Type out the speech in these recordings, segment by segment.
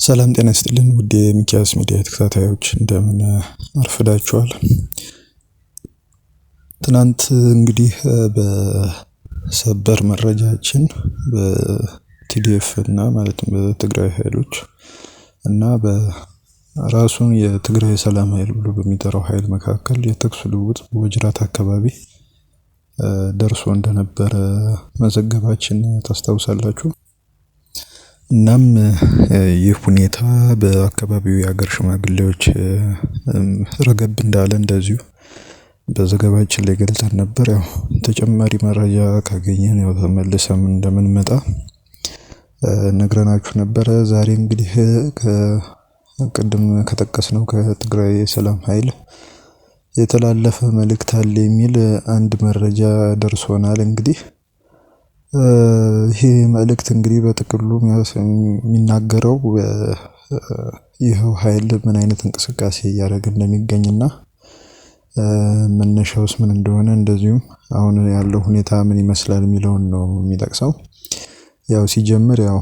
ሰላም ጤና ይስጥልን ውድ የሚኪያስ ሚዲያ ተከታታዮች እንደምን አርፍዳችኋል። ትናንት እንግዲህ በሰበር መረጃችን በቲዲኤፍ እና ማለትም በትግራይ ኃይሎች እና በራሱን የትግራይ ሰላም ኃይል ብሎ በሚጠራው ኃይል መካከል የተኩስ ልውውጥ በወጅራት አካባቢ ደርሶ እንደነበረ መዘገባችን ታስታውሳላችሁ። እናም ይህ ሁኔታ በአካባቢው የሀገር ሽማግሌዎች ረገብ እንዳለ እንደዚሁ በዘገባችን ላይ ገልጸን ነበር። ያው ተጨማሪ መረጃ ካገኘን ያው ተመልሰን እንደምንመጣ ነግረናችሁ ነበረ። ዛሬ እንግዲህ ከቅድም ከጠቀስነው ከትግራይ ሰላም ኃይል የተላለፈ መልእክት አለ የሚል አንድ መረጃ ደርሶናል። እንግዲህ ይሄ መልእክት እንግዲህ በጥቅሉ የሚናገረው ይሄው ኃይል ምን አይነት እንቅስቃሴ እያደረገ እንደሚገኝና መነሻውስ ምን እንደሆነ እንደዚሁም አሁን ያለው ሁኔታ ምን ይመስላል የሚለውን ነው የሚጠቅሰው። ያው ሲጀምር ያው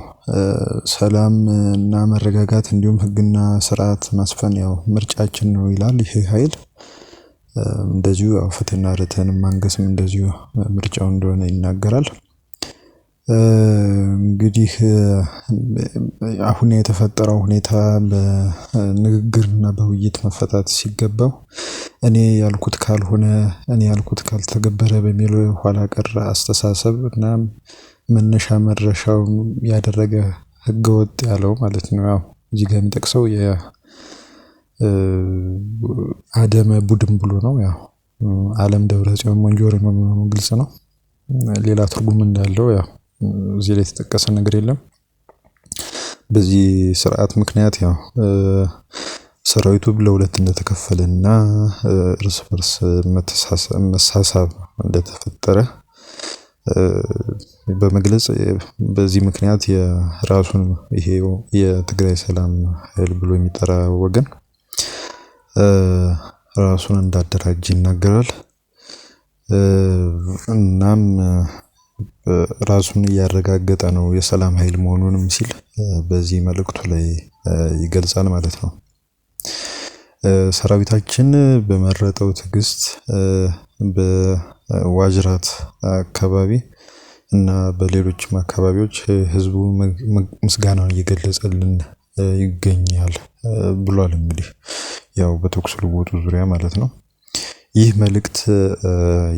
ሰላም እና መረጋጋት እንዲሁም ሕግና ስርዓት ማስፈን ያው ምርጫችን ነው ይላል ይሄ ኃይል። እንደዚሁ ያው ፍትህና ርትዕን ማንገስም እንደዚሁ ምርጫው እንደሆነ ይናገራል። እንግዲህ አሁን የተፈጠረው ሁኔታ በንግግርና በውይይት መፈታት ሲገባው እኔ ያልኩት ካልሆነ እኔ ያልኩት ካልተገበረ በሚለው ኋላ ቀር አስተሳሰብ እና መነሻ መድረሻው ያደረገ ህገወጥ ያለው ማለት ነው። ያው እዚህ ጋር የሚጠቅሰው የአደመ ቡድን ብሎ ነው። ያው ዓለም ደብረጽዮን ሞንጆሪ ነው የሚሆነው ግልጽ ነው። ሌላ ትርጉም እንዳለው ያው እዚህ ላይ የተጠቀሰ ነገር የለም። በዚህ ስርዓት ምክንያት ያው ሰራዊቱ ለሁለት እንደተከፈለና እርስ በርስ መሳሳብ እንደተፈጠረ በመግለጽ በዚህ ምክንያት የራሱን ይሄ የትግራይ ሰላም ኃይል ብሎ የሚጠራ ወገን ራሱን እንዳደራጀ ይናገራል። እናም ራሱን እያረጋገጠ ነው የሰላም ኃይል መሆኑንም ሲል በዚህ መልእክቱ ላይ ይገልጻል ማለት ነው። ሰራዊታችን በመረጠው ትዕግስት በዋጅራት አካባቢ እና በሌሎችም አካባቢዎች ህዝቡ ምስጋናውን እየገለጸልን ይገኛል ብሏል። እንግዲህ ያው በተኩስ ልውውጡ ዙሪያ ማለት ነው። ይህ መልእክት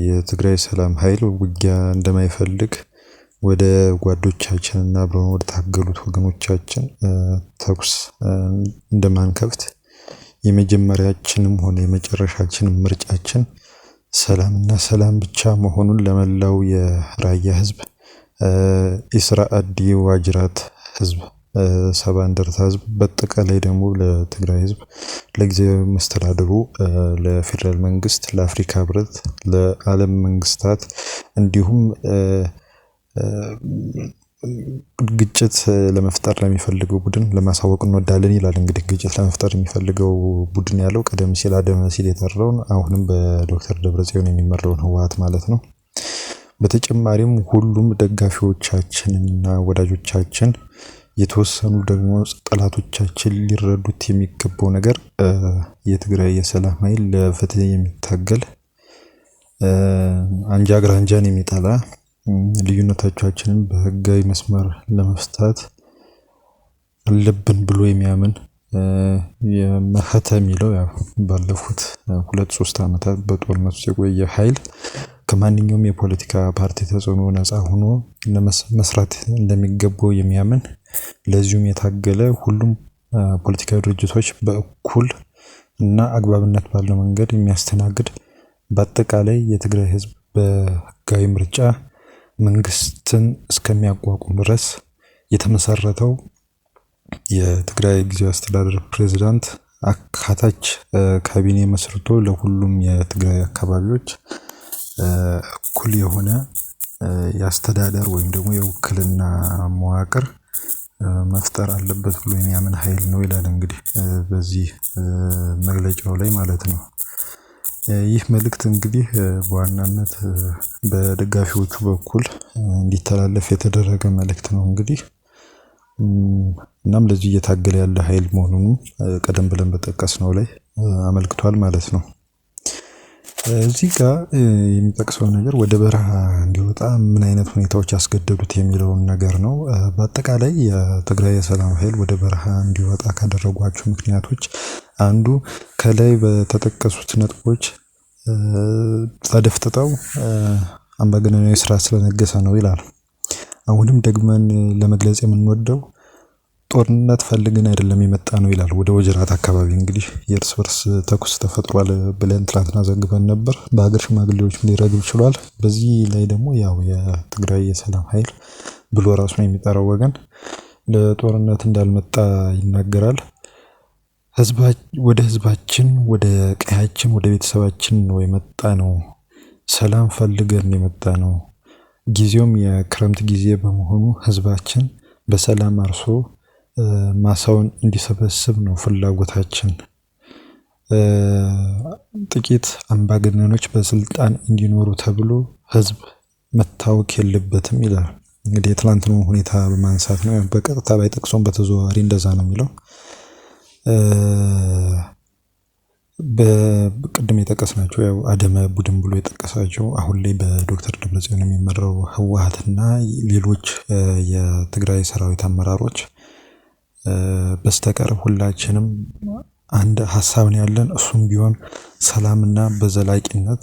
የትግራይ ሰላም ኃይል ውጊያ እንደማይፈልግ ወደ ጓዶቻችንና አብረው ወደ ታገሉት ወገኖቻችን ተኩስ እንደማንከፍት የመጀመሪያችንም ሆነ የመጨረሻችንም ምርጫችን ሰላምና ሰላም ብቻ መሆኑን ለመላው የራያ ህዝብ፣ ኢስራኤል የዋጅራት ህዝብ፣ ሰባ እንደርታ ህዝብ በአጠቃላይ ደግሞ ለትግራይ ህዝብ፣ ለጊዜያዊ መስተዳድሩ፣ ለፌደራል መንግስት፣ ለአፍሪካ ህብረት፣ ለዓለም መንግስታት እንዲሁም ግጭት ለመፍጠር ለሚፈልገው ቡድን ለማሳወቅ እንወዳለን ይላል። እንግዲህ ግጭት ለመፍጠር የሚፈልገው ቡድን ያለው ቀደም ሲል አደመ ሲል የጠራውን አሁንም በዶክተር ደብረጽዮን የሚመራውን ህወሓት ማለት ነው። በተጨማሪም ሁሉም ደጋፊዎቻችንና ወዳጆቻችን የተወሰኑ ደግሞ ጠላቶቻችን ሊረዱት የሚገባው ነገር የትግራይ የሰላም ኃይል ለፍትህ የሚታገል አንጃ ግራንጃን የሚጠላ ልዩነቶቻችንን በህጋዊ መስመር ለመፍታት አለብን ብሎ የሚያምን የመኸተ የሚለው ያው ባለፉት 2-3 አመታት በጦርነት ውስጥ የቆየ ኃይል ከማንኛውም የፖለቲካ ፓርቲ ተጽዕኖ ነፃ ሆኖ መስራት እንደሚገባው የሚያምን ለዚሁም የታገለ ሁሉም ፖለቲካዊ ድርጅቶች በእኩል እና አግባብነት ባለው መንገድ የሚያስተናግድ በአጠቃላይ የትግራይ ህዝብ በህጋዊ ምርጫ መንግስትን እስከሚያቋቁም ድረስ የተመሰረተው የትግራይ ጊዜያዊ አስተዳደር ፕሬዝዳንት አካታች ካቢኔ መስርቶ ለሁሉም የትግራይ አካባቢዎች እኩል የሆነ የአስተዳደር ወይም ደግሞ የውክልና መዋቅር መፍጠር አለበት ብሎ የሚያምን ኃይል ነው ይላል። እንግዲህ በዚህ መግለጫው ላይ ማለት ነው። ይህ መልእክት እንግዲህ በዋናነት በደጋፊዎቹ በኩል እንዲተላለፍ የተደረገ መልእክት ነው። እንግዲህ እናም ለዚህ እየታገለ ያለ ኃይል መሆኑን ቀደም ብለን በጠቀስነው ላይ አመልክቷል ማለት ነው። እዚህ ጋር የሚጠቅሰው ነገር ወደ በረሃ እንዲወጣ ምን አይነት ሁኔታዎች ያስገደዱት የሚለውን ነገር ነው። በአጠቃላይ የትግራይ የሰላም ኃይል ወደ በረሃ እንዲወጣ ካደረጓቸው ምክንያቶች አንዱ ከላይ በተጠቀሱት ነጥቦች ተደፍጥጠው አምባገነናዊ ስራ ስለነገሰ ነው ይላል። አሁንም ደግመን ለመግለጽ የምንወደው ጦርነት ፈልገን አይደለም የመጣ ነው ይላል። ወደ ወጀራት አካባቢ እንግዲህ የእርስ በርስ ተኩስ ተፈጥሯል ብለን ትላንትና ዘግበን ነበር። በሀገር ሽማግሌዎች ሊረግብ ችሏል። በዚህ ላይ ደግሞ ያው የትግራይ የሰላም ኃይል ብሎ ራሱን የሚጠራው ወገን ለጦርነት እንዳልመጣ ይናገራል። ወደ ህዝባችን፣ ወደ ቀያችን፣ ወደ ቤተሰባችን ነው የመጣ ነው። ሰላም ፈልገን የመጣ ነው። ጊዜውም የክረምት ጊዜ በመሆኑ ህዝባችን በሰላም አርሶ ማሳውን እንዲሰበስብ ነው ፍላጎታችን። ጥቂት አምባገነኖች በስልጣን እንዲኖሩ ተብሎ ህዝብ መታወክ የለበትም ይላል። እንግዲህ የትላንትናው ሁኔታ በማንሳት ነው። በቀጥታ ባይጠቅሰውም በተዘዋዋሪ እንደዛ ነው የሚለው። በቅድም የጠቀስናቸው ያው አደመ ቡድን ብሎ የጠቀሳቸው አሁን ላይ በዶክተር ደብረጽዮን የሚመራው ህወሓትና ሌሎች የትግራይ ሰራዊት አመራሮች በስተቀር ሁላችንም አንድ ሀሳብ ነው ያለን። እሱም ቢሆን ሰላምና በዘላቂነት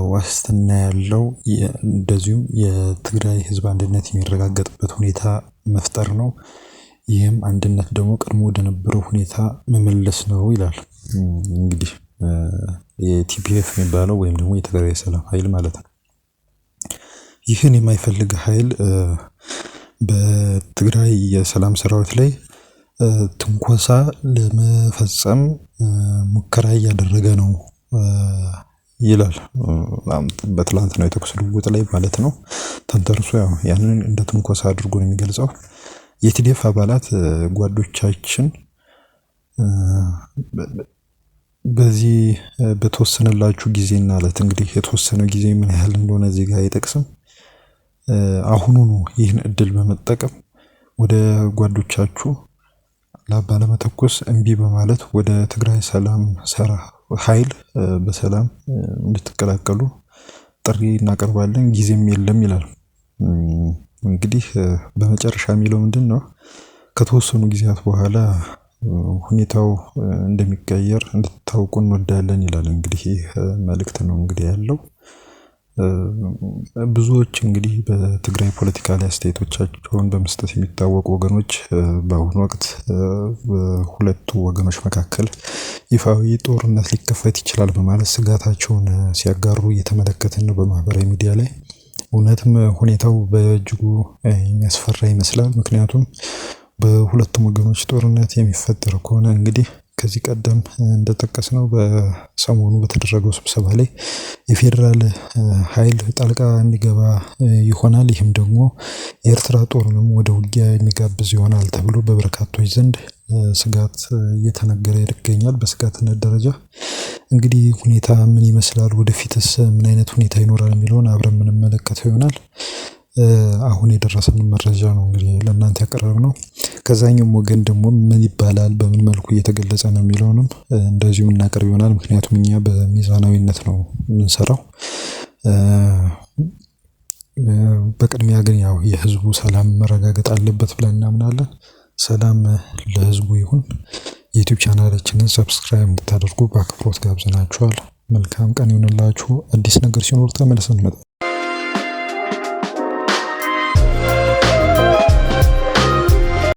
ዋስትና ያለው እንደዚሁም የትግራይ ህዝብ አንድነት የሚረጋገጥበት ሁኔታ መፍጠር ነው። ይህም አንድነት ደግሞ ቀድሞ ወደ ነበረው ሁኔታ መመለስ ነው ይላል። እንግዲህ የቲፒኤፍ የሚባለው ወይም ደግሞ የትግራይ ሰላም ኃይል ማለት ነው። ይህን የማይፈልግ ኃይል በትግራይ የሰላም ሰራዊት ላይ ትንኮሳ ለመፈጸም ሙከራ እያደረገ ነው ይላል። በትላንትናው የተኩስ ልውውጥ ላይ ማለት ነው። ተንተርሶ ያው ያንን እንደ ትንኮሳ አድርጎ ነው የሚገልጸው። የቲዲኤፍ አባላት ጓዶቻችን በዚህ በተወሰነላችሁ ጊዜና ዕለት እንግዲህ የተወሰነው ጊዜ ምን ያህል እንደሆነ እዚህ ጋር አይጠቅስም። አሁኑኑ ይህን እድል በመጠቀም ወደ ጓዶቻችሁ ባለመተኮስ እምቢ በማለት ወደ ትግራይ ሰላም ኃይል በሰላም እንድትቀላቀሉ ጥሪ እናቀርባለን። ጊዜም የለም ይላል። እንግዲህ በመጨረሻ የሚለው ምንድነው? ከተወሰኑ ጊዜያት በኋላ ሁኔታው እንደሚቀየር እንድታውቁ እንወዳለን ይላል። እንግዲህ ይህ መልእክት ነው እንግዲህ ያለው። ብዙዎች እንግዲህ በትግራይ ፖለቲካ ላይ አስተያየቶቻቸውን በመስጠት የሚታወቁ ወገኖች በአሁኑ ወቅት በሁለቱ ወገኖች መካከል ይፋዊ ጦርነት ሊከፈት ይችላል በማለት ስጋታቸውን ሲያጋሩ እየተመለከትን ነው በማህበራዊ ሚዲያ ላይ። እውነትም ሁኔታው በእጅጉ የሚያስፈራ ይመስላል። ምክንያቱም በሁለቱም ወገኖች ጦርነት የሚፈጠር ከሆነ እንግዲህ ከዚህ ቀደም እንደጠቀስነው በሰሞኑ በተደረገው ስብሰባ ላይ የፌዴራል ኃይል ጣልቃ እንዲገባ ይሆናል። ይህም ደግሞ የኤርትራ ጦርንም ወደ ውጊያ የሚጋብዝ ይሆናል ተብሎ በበርካቶች ዘንድ ስጋት እየተነገረ ይገኛል። በስጋትነት ደረጃ እንግዲህ ሁኔታ ምን ይመስላል፣ ወደፊትስ ምን አይነት ሁኔታ ይኖራል የሚለውን አብረን የምንመለከተው ይሆናል። አሁን የደረሰን መረጃ ነው እንግዲህ ለእናንተ ያቀረብነው። ከዛኛውም ወገን ደግሞ ምን ይባላል፣ በምን መልኩ እየተገለጸ ነው የሚለውንም እንደዚሁ እናቀርብ ይሆናል። ምክንያቱም እኛ በሚዛናዊነት ነው የምንሰራው። በቅድሚያ ግን ያው የህዝቡ ሰላም መረጋገጥ አለበት ብለን እናምናለን። ሰላም ለህዝቡ ይሁን። የዩቲዩብ ቻናላችንን ሰብስክራይብ እንድታደርጉ በአክብሮት ጋብዘናችኋል። መልካም ቀን ይሁንላችሁ። አዲስ ነገር ሲኖር ተመልሰን እንመጣለን።